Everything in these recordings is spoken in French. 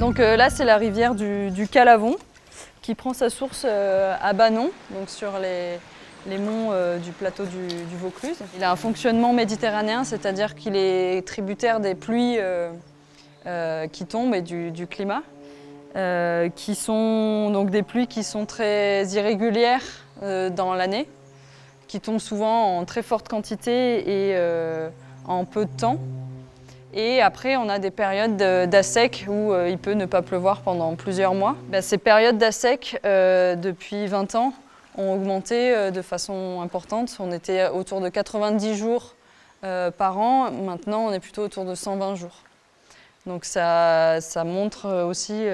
Donc là, c'est la rivière du Calavon qui prend sa source à Banon, donc sur les monts du plateau du Vaucluse. Il a un fonctionnement méditerranéen, c'est-à-dire qu'il est tributaire des pluies qui tombent et du climat, qui sont donc des pluies qui sont très irrégulières dans l'année, qui tombent souvent en très forte quantité et en peu de temps. Et après, on a des périodes d'assec où il peut ne pas pleuvoir pendant plusieurs mois. Ces périodes d'assec, depuis 20 ans, ont augmenté de façon importante. On était autour de 90 jours par an. Maintenant, on est plutôt autour de 120 jours. Donc ça montre aussi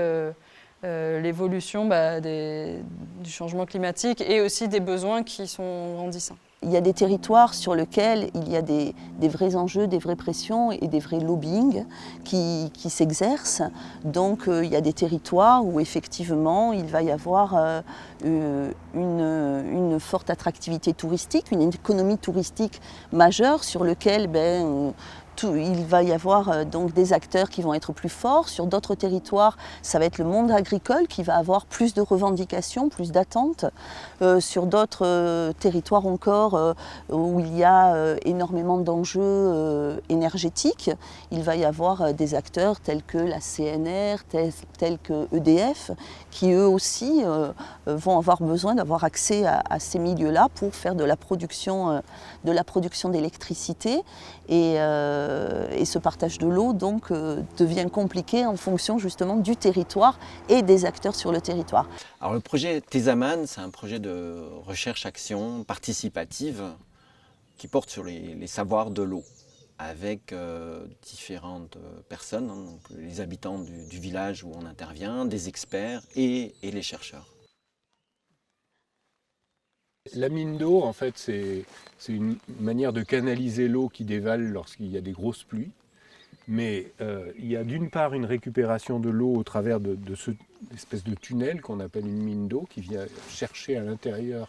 l'évolution du changement climatique et aussi des besoins qui sont grandissants. Il y a des territoires sur lesquels il y a des vrais enjeux, des vraies pressions et des vrais lobbying qui s'exercent. Donc il y a des territoires où effectivement il va y avoir une forte attractivité touristique, une économie touristique majeure sur lequel il va y avoir donc des acteurs qui vont être plus forts. Sur d'autres territoires, ça va être le monde agricole qui va avoir plus de revendications, plus d'attentes. Sur d'autres territoires encore où il y a énormément d'enjeux énergétiques, il va y avoir des acteurs tels que la CNR, tels que EDF, qui eux aussi vont avoir besoin d'avoir accès à ces milieux-là pour faire de la production d'électricité. Et ce partage de l'eau donc devient compliqué en fonction justement du territoire et des acteurs sur le territoire. Alors le projet Tesaman, c'est un projet de recherche-action participative qui porte sur les savoirs de l'eau avec différentes personnes, donc les habitants du village où on intervient, des experts et les chercheurs. La mine d'eau, en fait, c'est une manière de canaliser l'eau qui dévale lorsqu'il y a des grosses pluies. Mais il y a d'une part une récupération de l'eau au travers de cette espèce de tunnel qu'on appelle une mine d'eau qui vient chercher à l'intérieur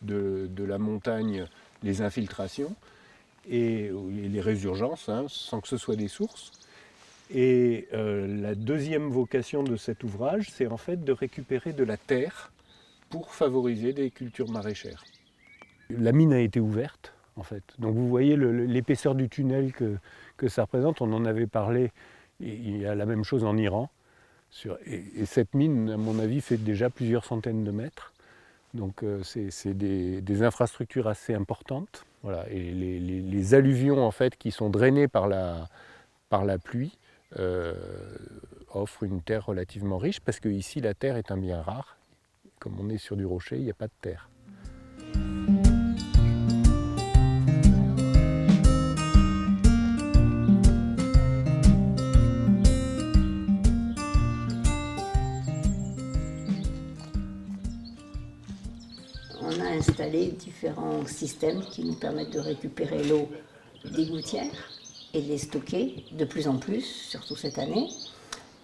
de la montagne les infiltrations et les résurgences, sans que ce soit des sources. Et la deuxième vocation de cet ouvrage, c'est en fait de récupérer de la terre pour favoriser des cultures maraîchères. La mine a été ouverte, en fait. Donc vous voyez l'épaisseur du tunnel que ça représente. On en avait parlé, il y a la même chose en Iran. Et cette mine, à mon avis, fait déjà plusieurs centaines de mètres. Donc c'est des infrastructures assez importantes. Voilà. Et les alluvions, en fait, qui sont drainées par la pluie, offrent une terre relativement riche, parce qu'ici, la terre est un bien rare. Comme on est sur du rocher, il n'y a pas de terre. On a installé différents systèmes qui nous permettent de récupérer l'eau des gouttières et de les stocker de plus en plus, surtout cette année.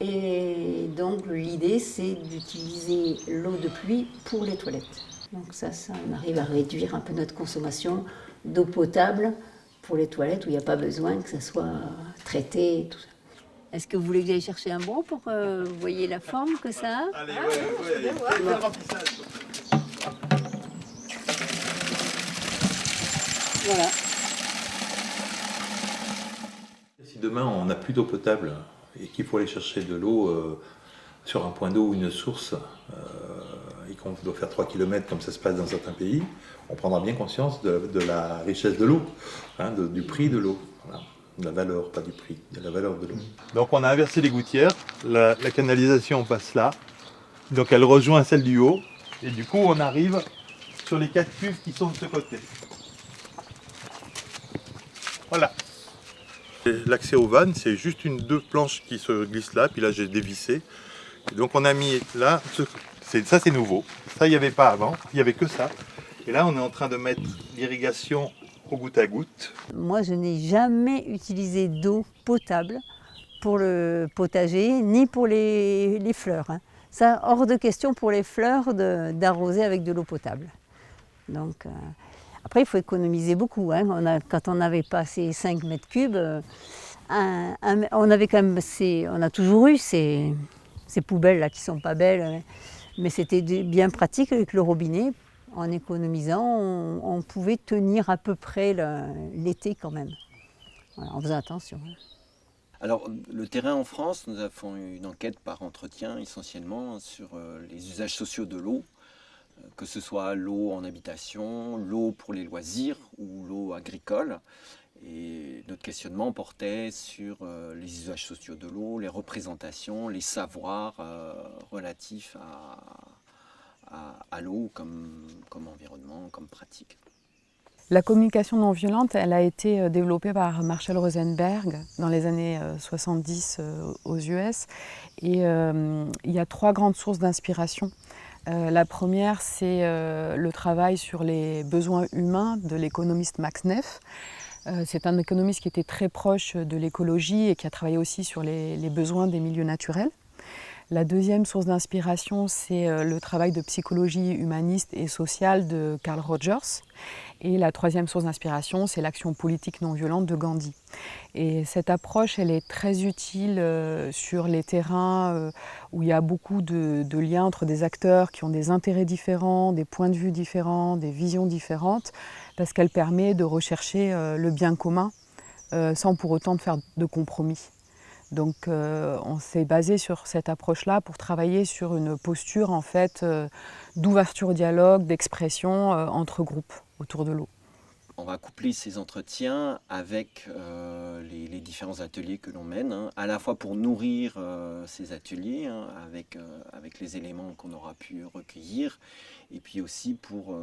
Et donc l'idée, c'est d'utiliser l'eau de pluie pour les toilettes. Donc ça, on arrive à réduire un peu notre consommation d'eau potable pour les toilettes où il n'y a pas besoin que ça soit traité et tout ça. Est-ce que vous voulez que j'aille chercher un banc pour que vous voyez la forme que ça a? Allez, ouais, le remplissage. Voilà. Si demain on n'a plus d'eau potable et qu'il faut aller chercher de l'eau sur un point d'eau ou une source, et qu'on doit faire 3 km comme ça se passe dans certains pays, on prendra bien conscience de la richesse de l'eau, du prix de l'eau. Voilà. De la valeur, pas du prix, de la valeur de l'eau. Donc on a inversé les gouttières, la canalisation passe là, donc elle rejoint celle du haut, et du coup on arrive sur les 4 cuves qui sont de ce côté. Voilà. L'accès aux vannes, c'est juste deux planches qui se glissent là, puis là j'ai dévissé. Et donc on a mis là, ça c'est nouveau, ça il n'y avait pas avant, il n'y avait que ça. Et là on est en train de mettre l'irrigation au goutte à goutte. Moi je n'ai jamais utilisé d'eau potable pour le potager, ni pour les fleurs. Ça, hors de question pour les fleurs d'arroser avec de l'eau potable. Donc, après, il faut économiser beaucoup. Quand on n'avait pas ces 5 mètres cubes, on avait quand même on a toujours eu ces ces poubelles-là qui ne sont pas belles. Mais c'était bien pratique avec le robinet. En économisant, on pouvait tenir à peu près l'été quand même, voilà, en faisant attention. Alors, le terrain en France, nous avons une enquête par entretien essentiellement sur les usages sociaux de l'eau, que ce soit l'eau en habitation, l'eau pour les loisirs ou l'eau agricole. Et notre questionnement portait sur les usages sociaux de l'eau, les représentations, les savoirs relatifs à l'eau comme environnement, comme pratique. La communication non violente, elle a été développée par Marshall Rosenberg dans les années 70 aux US. Et il y a 3 grandes sources d'inspiration. La première, c'est le travail sur les besoins humains de l'économiste Max Neff. C'est un économiste qui était très proche de l'écologie et qui a travaillé aussi sur les besoins des milieux naturels. La deuxième source d'inspiration, c'est le travail de psychologie humaniste et sociale de Carl Rogers. Et la troisième source d'inspiration, c'est l'action politique non violente de Gandhi. Et cette approche, elle est très utile sur les terrains où il y a beaucoup de liens entre des acteurs qui ont des intérêts différents, des points de vue différents, des visions différentes, parce qu'elle permet de rechercher le bien commun sans pour autant faire de compromis. Donc on s'est basé sur cette approche-là pour travailler sur une posture en fait d'ouverture au dialogue, d'expression entre groupes autour de l'eau. On va coupler ces entretiens avec les différents ateliers que l'on mène, à la fois pour nourrir ces ateliers avec les éléments qu'on aura pu recueillir, et puis aussi pour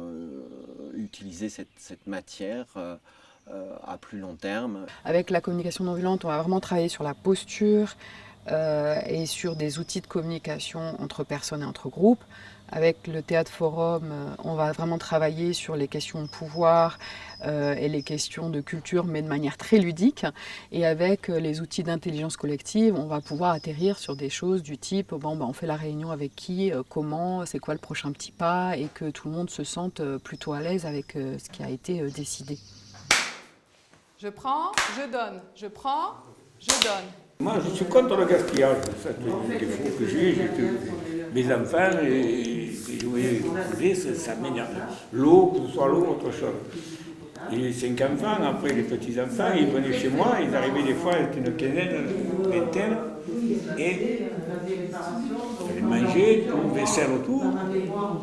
utiliser cette matière à plus long terme. Avec la communication non violente, on va vraiment travailler sur la posture et sur des outils de communication entre personnes et entre groupes. Avec le théâtre forum, on va vraiment travailler sur les questions de pouvoir et les questions de culture, mais de manière très ludique. Et avec les outils d'intelligence collective, on va pouvoir atterrir sur des choses du type on fait la réunion avec qui, comment, c'est quoi le prochain petit pas, et que tout le monde se sente plutôt à l'aise avec ce qui a été décidé. Je prends, je donne. Je prends, je donne. Moi, je suis contre le gaspillage. C'est le défaut que j'ai que mes enfants, et ça m'énerve. L'eau, que ce soit l'eau, autre chose. Et les 5 enfants, après les petits-enfants, ils venaient chez moi, ils arrivaient des fois avec une quinzaine, une vingtaine, et ils mangeaient, tout le vaisselle autour.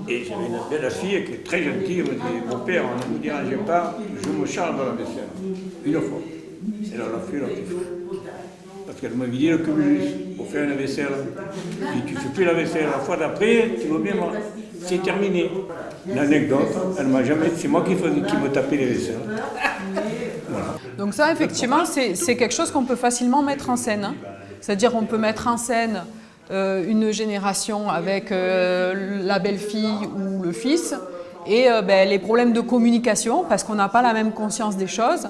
Et j'avais une belle fille qui est très gentille, elle me dit, mon père, ne vous dérangez pas, je me charge dans la vaisselle. Une fois. Elle l'a fait, elle l'a fait. Parce qu'elle m'avait dit le cumulus pour faire une vaisselle. Et tu ne fais plus la vaisselle. La fois d'après, tu vois bien, c'est terminé. L'anecdote, elle m'a jamais. C'est moi qui me tapais les vaisselles. Voilà. Donc ça, effectivement, c'est quelque chose qu'on peut facilement mettre en scène. Hein. C'est-à-dire on peut mettre en scène une génération avec la belle-fille ou le fils et les problèmes de communication parce qu'on n'a pas la même conscience des choses.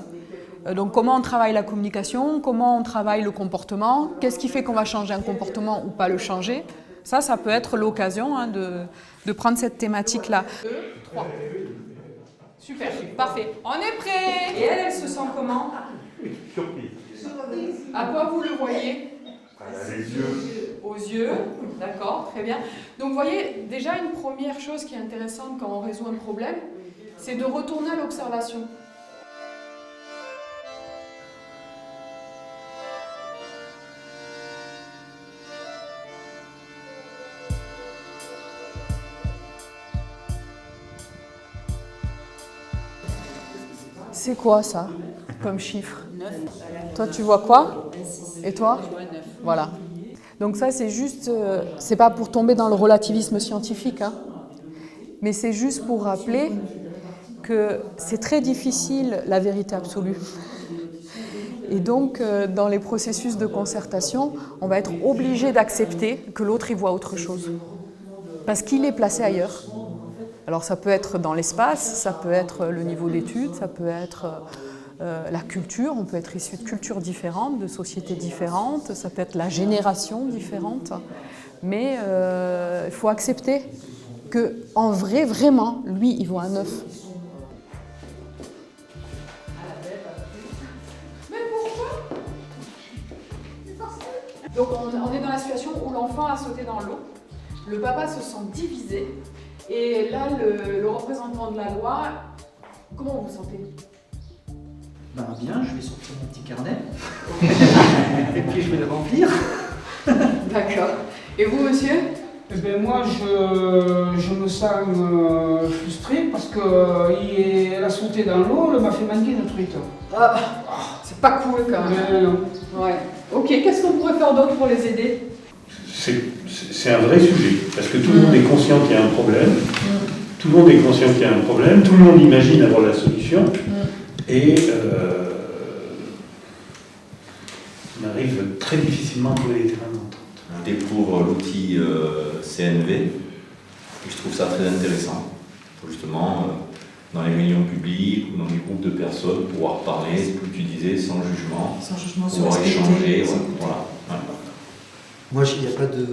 Donc comment on travaille la communication, comment on travaille le comportement, qu'est-ce qui fait qu'on va changer un comportement ou pas le changer. Ça peut être l'occasion de prendre cette thématique-là. 2, 3. Super, parfait. On est prêt. Et elle se sent comment? Surprise. À quoi vous le voyez? Les yeux. Aux yeux, d'accord, très bien. Donc vous voyez, déjà une première chose qui est intéressante quand on résout un problème, c'est de retourner à l'observation. C'est quoi ça, comme chiffre? 9. Toi, tu vois quoi? Et toi? Je vois 9. Voilà. Donc ça, c'est juste, c'est pas pour tomber dans le relativisme scientifique, hein, mais c'est juste pour rappeler que c'est très difficile la vérité absolue. Et donc, dans les processus de concertation, on va être obligé d'accepter que l'autre y voit autre chose, parce qu'il est placé ailleurs. Alors ça peut être dans l'espace, ça peut être le niveau d'études, ça peut être la culture, on peut être issu de cultures différentes, de sociétés différentes, ça peut être la génération différente, mais il faut accepter qu'en vrai, vraiment, lui, il voit un 9. Mais pourquoi? Donc on est dans la situation où l'enfant a sauté dans l'eau, le papa se sent divisé, et là le représentant de la loi, comment vous vous sentez? Ben bien, je vais sortir mon petit carnet et puis je vais le remplir. D'accord. Et vous, monsieur? Eh ben moi, je me sens frustré parce qu'elle a sauté dans l'eau, elle m'a fait manquer une truite. Ah, c'est pas cool quand même. Ouais. Ok, qu'est-ce qu'on pourrait faire d'autre pour les aider? C'est un vrai sujet, parce que tout le monde est conscient qu'il y a un problème, tout le monde est conscient qu'il y a un problème, tout le monde imagine avoir la solution, et on arrive très difficilement à trouver les terrains d'entente. On découvre l'outil CNV, et je trouve ça très intéressant, pour justement, dans les réunions publiques ou dans les groupes de personnes, pouvoir parler, ce que tu disais, sans jugement, pouvoir échanger, voilà. Ouais. Moi, il n'y a pas de,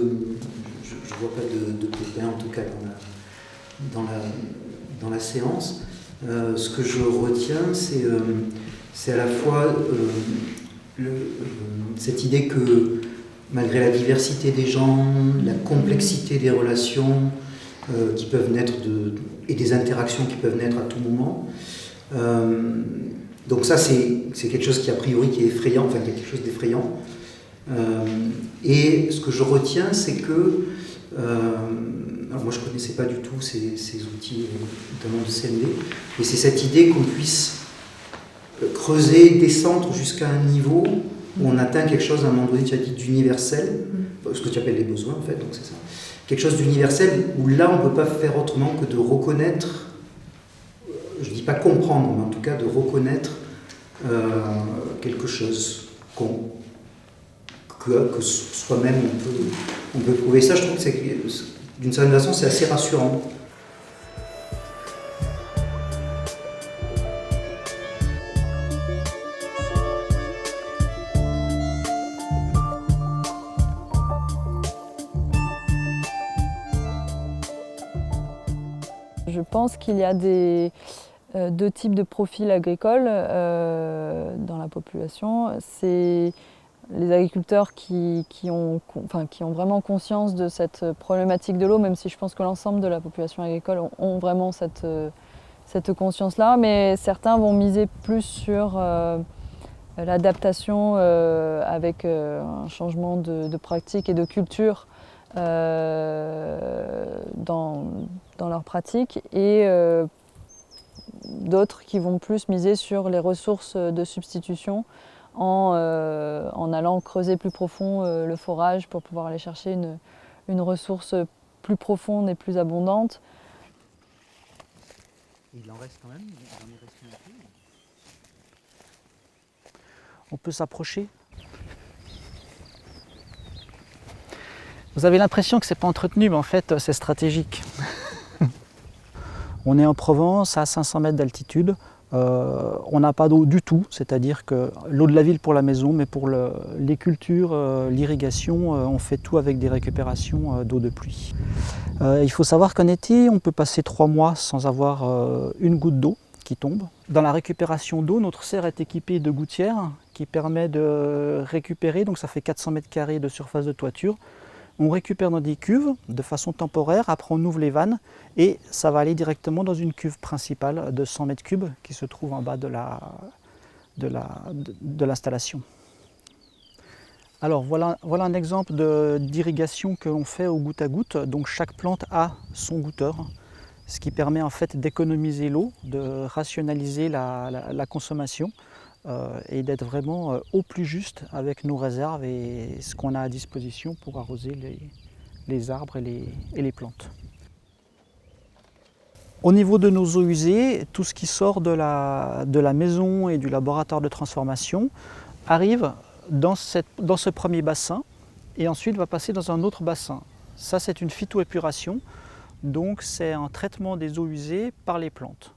je vois pas de pépin, en tout cas dans la séance. Ce que je retiens, c'est à la fois cette idée que malgré la diversité des gens, la complexité des relations qui peuvent naître et des interactions qui peuvent naître à tout moment, donc ça c'est quelque chose qui a priori qui est effrayant, enfin quelque chose d'effrayant. Et ce que je retiens, c'est que alors moi je ne connaissais pas du tout ces outils, notamment de CNV, mais c'est cette idée qu'on puisse creuser, descendre jusqu'à un niveau où on atteint quelque chose à un moment donné, tu as dit, d'universel, ce que tu appelles les besoins en fait, donc c'est ça. Quelque chose d'universel où là on ne peut pas faire autrement que de reconnaître, je ne dis pas comprendre, mais en tout cas de reconnaître quelque chose que soi-même on peut prouver. Ça, je trouve que d'une certaine façon c'est assez rassurant. Je pense qu'il y a deux types de profils agricoles dans la population. C'est les agriculteurs qui ont vraiment conscience de cette problématique de l'eau, même si je pense que l'ensemble de la population agricole ont vraiment cette conscience-là. Mais certains vont miser plus sur l'adaptation avec un changement de pratique et de culture dans leur pratique, et d'autres qui vont plus miser sur les ressources de substitution en allant creuser plus profond le forage pour pouvoir aller chercher une ressource plus profonde et plus abondante. Il en reste quand même, il en est resté un peu. On peut s'approcher. Vous avez l'impression que c'est pas entretenu, mais en fait c'est stratégique. On est en Provence, à 500 mètres d'altitude. On n'a pas d'eau du tout, c'est-à-dire que l'eau de la ville pour la maison, mais pour les cultures, l'irrigation, on fait tout avec des récupérations d'eau de pluie. Il faut savoir qu'en été, on peut passer 3 mois sans avoir une goutte d'eau qui tombe. Dans la récupération d'eau, notre serre est équipée de gouttières qui permet de récupérer, donc ça fait 400 mètres carrés de surface de toiture. On récupère dans des cuves de façon temporaire, après on ouvre les vannes et ça va aller directement dans une cuve principale de 100 mètres cubes qui se trouve en bas de l'installation. Alors voilà un exemple d'irrigation que l'on fait au goutte à goutte. Donc chaque plante a son goutteur, ce qui permet en fait d'économiser l'eau, de rationaliser la consommation. Et d'être vraiment au plus juste avec nos réserves et ce qu'on a à disposition pour arroser les arbres et les plantes. Au niveau de nos eaux usées, tout ce qui sort de la maison et du laboratoire de transformation arrive dans ce premier bassin et ensuite va passer dans un autre bassin. Ça, c'est une phytoépuration, donc c'est un traitement des eaux usées par les plantes.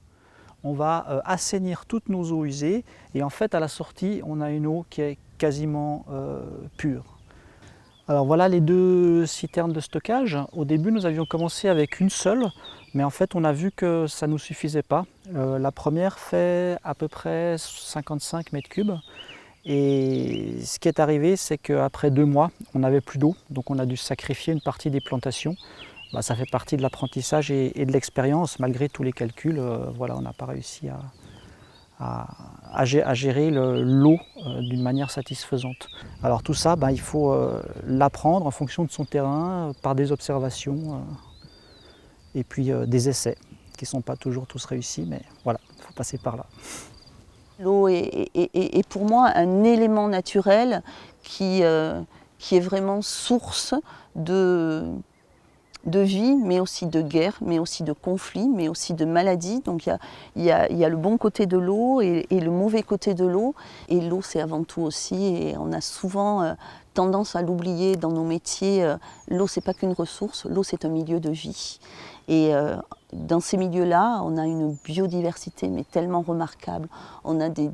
On va assainir toutes nos eaux usées et en fait à la sortie on a une eau qui est quasiment pure. Alors voilà les 2 citernes de stockage. Au début nous avions commencé avec une seule, mais en fait on a vu que ça ne nous suffisait pas. La première fait à peu près 55 mètres cubes Et ce qui est arrivé, c'est qu'après 2 mois, on n'avait plus d'eau, donc on a dû sacrifier une partie des plantations. Ça fait partie de l'apprentissage et de l'expérience, malgré tous les calculs. Voilà, on n'a pas réussi à gérer l'eau d'une manière satisfaisante. Alors tout ça, il faut l'apprendre en fonction de son terrain, par des observations et puis des essais, qui ne sont pas toujours tous réussis, mais voilà, il faut passer par là. L'eau est pour moi un élément naturel qui est vraiment source de vie, mais aussi de guerre, mais aussi de conflits, mais aussi de maladies. Donc il y a le bon côté de l'eau et le mauvais côté de l'eau. Et l'eau, c'est avant tout aussi, et on a souvent tendance à l'oublier dans nos métiers. L'eau, c'est pas qu'une ressource, l'eau, c'est un milieu de vie. Et dans ces milieux-là, on a une biodiversité mais tellement remarquable. On a des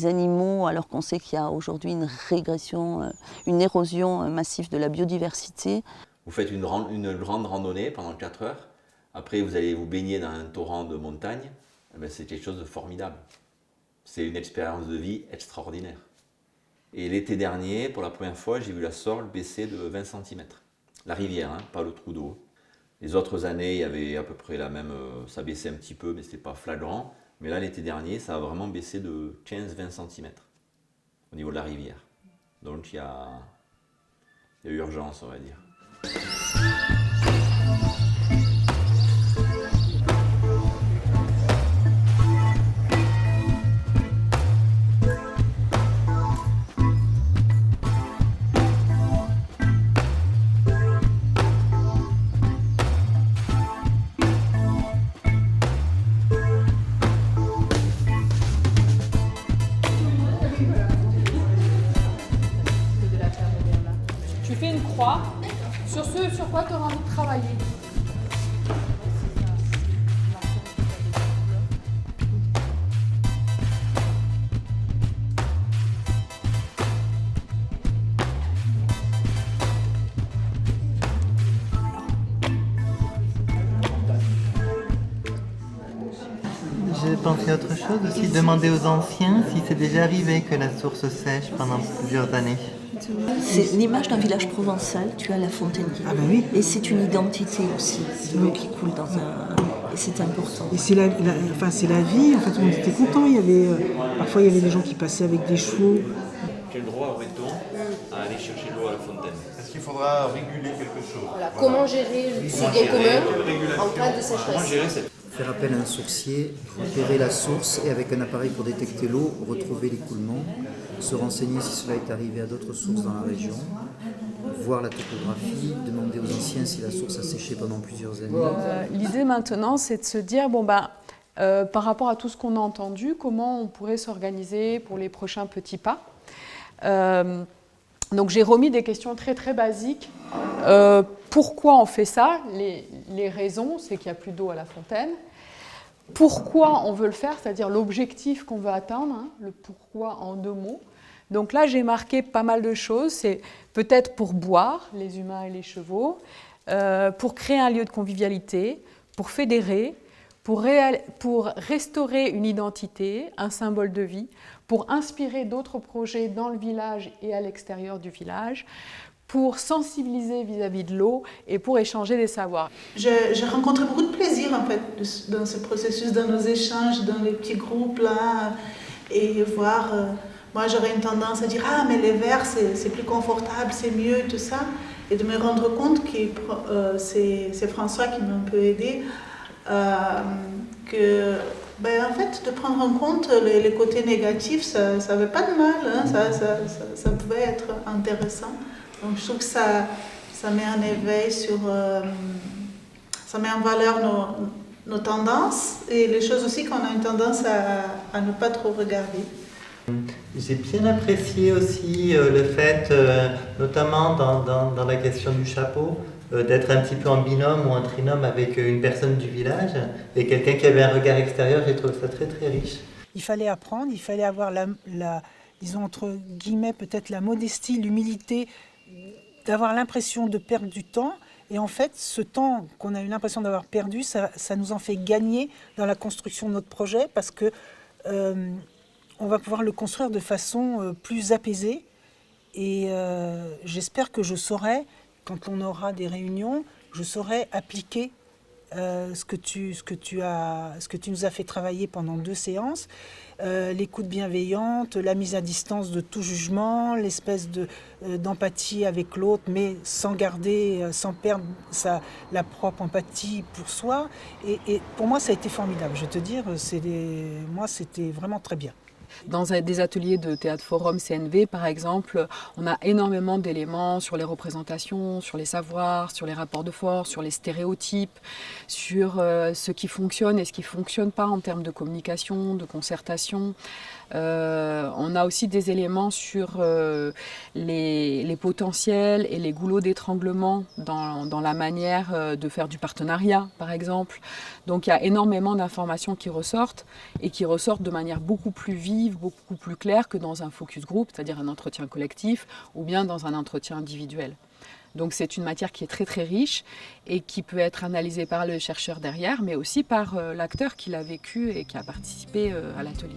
animaux, alors qu'on sait qu'il y a aujourd'hui une régression, une érosion massive de la biodiversité. Vous faites une grande randonnée pendant 4 heures, après vous allez vous baigner dans un torrent de montagne, c'est quelque chose de formidable. C'est une expérience de vie extraordinaire. Et l'été dernier, pour la première fois, j'ai vu la Sorgue baisser de 20 cm. La rivière, pas le trou d'eau. Les autres années, il y avait à peu près la même, ça baissait un petit peu, mais ce n'était pas flagrant. Mais là, l'été dernier, ça a vraiment baissé de 15-20 cm au niveau de la rivière. Donc il y a urgence, on va dire. Tu fais une croix sur ce sur quoi tu auras envie de travailler. J'ai pensé à autre chose aussi, demander aux anciens si c'est déjà arrivé que la source sèche pendant plusieurs années. C'est l'image d'un village provençal, tu as la fontaine qui coule. Oui. Et c'est une identité aussi, l'eau qui coule dans un... Et c'est important. Et c'est la vie, en fait, on était contents. Parfois, il y avait des gens qui passaient avec des chevaux. Quel droit aurait-on à aller chercher l'eau à la fontaine? Est-ce qu'il faudra réguler quelque chose? Voilà. Comment gérer ces biens communs en cas de sécheresse? Faire appel à un sourcier, repérer la source et avec un appareil pour détecter l'eau, retrouver l'écoulement, se renseigner si cela est arrivé à d'autres sources dans la région, voir la topographie, demander aux anciens si la source a séché pendant plusieurs années. L'idée maintenant, c'est de se dire, par rapport à tout ce qu'on a entendu, comment on pourrait s'organiser pour les prochains petits pas. Donc j'ai remis des questions très très basiques. Pourquoi on fait ça? Les raisons, c'est qu'il n'y a plus d'eau à la fontaine. Pourquoi on veut le faire, c'est-à-dire l'objectif qu'on veut atteindre, le pourquoi en 2 mots. Donc là, j'ai marqué pas mal de choses. C'est peut-être pour boire, les humains et les chevaux, pour créer un lieu de convivialité, pour fédérer, pour restaurer une identité, un symbole de vie, pour inspirer d'autres projets dans le village et à l'extérieur du village, pour sensibiliser vis-à-vis de l'eau et pour échanger des savoirs. J'ai rencontré beaucoup de plaisir en fait dans ce processus, dans nos échanges, dans les petits groupes là, et voir. Moi j'aurais une tendance à dire ah mais les verres c'est plus confortable, c'est mieux et tout ça, et de me rendre compte que c'est François qui m'a un peu aidé, que en fait de prendre en compte les côtés négatifs ça n'avait pas de mal, ça pouvait être intéressant. Donc je trouve que ça met en éveil ça met en valeur nos tendances et les choses aussi qu'on a une tendance à ne pas trop regarder. J'ai bien apprécié aussi le fait, notamment dans la question du chapeau, d'être un petit peu en binôme ou en trinôme avec une personne du village et quelqu'un qui avait un regard extérieur. J'ai trouvé ça très très riche. Il fallait apprendre, il fallait avoir disons entre guillemets peut-être la modestie, l'humilité, d'avoir l'impression de perdre du temps. Et en fait, ce temps qu'on a eu l'impression d'avoir perdu, ça nous en fait gagner dans la construction de notre projet parce que on va pouvoir le construire de façon plus apaisée. Et j'espère que je saurai, quand on aura des réunions, je saurai appliquer ce que tu nous as fait travailler pendant 2 séances, l'écoute bienveillante, la mise à distance de tout jugement, l'espèce d'empathie avec l'autre, mais sans perdre la propre empathie pour soi. Et pour moi, ça a été formidable. Je vais te dire, moi, c'était vraiment très bien. Dans des ateliers de théâtre forum CNV, par exemple, on a énormément d'éléments sur les représentations, sur les savoirs, sur les rapports de force, sur les stéréotypes, sur ce qui fonctionne et ce qui ne fonctionne pas en termes de communication, de concertation. On a aussi des éléments sur les potentiels et les goulots d'étranglement dans la manière de faire du partenariat, par exemple. Donc il y a énormément d'informations qui ressortent et qui ressortent de manière beaucoup plus vive, beaucoup plus claire que dans un focus group, c'est-à-dire un entretien collectif ou bien dans un entretien individuel. Donc c'est une matière qui est très très riche et qui peut être analysée par le chercheur derrière, mais aussi par l'acteur qui l'a vécu et qui a participé à l'atelier.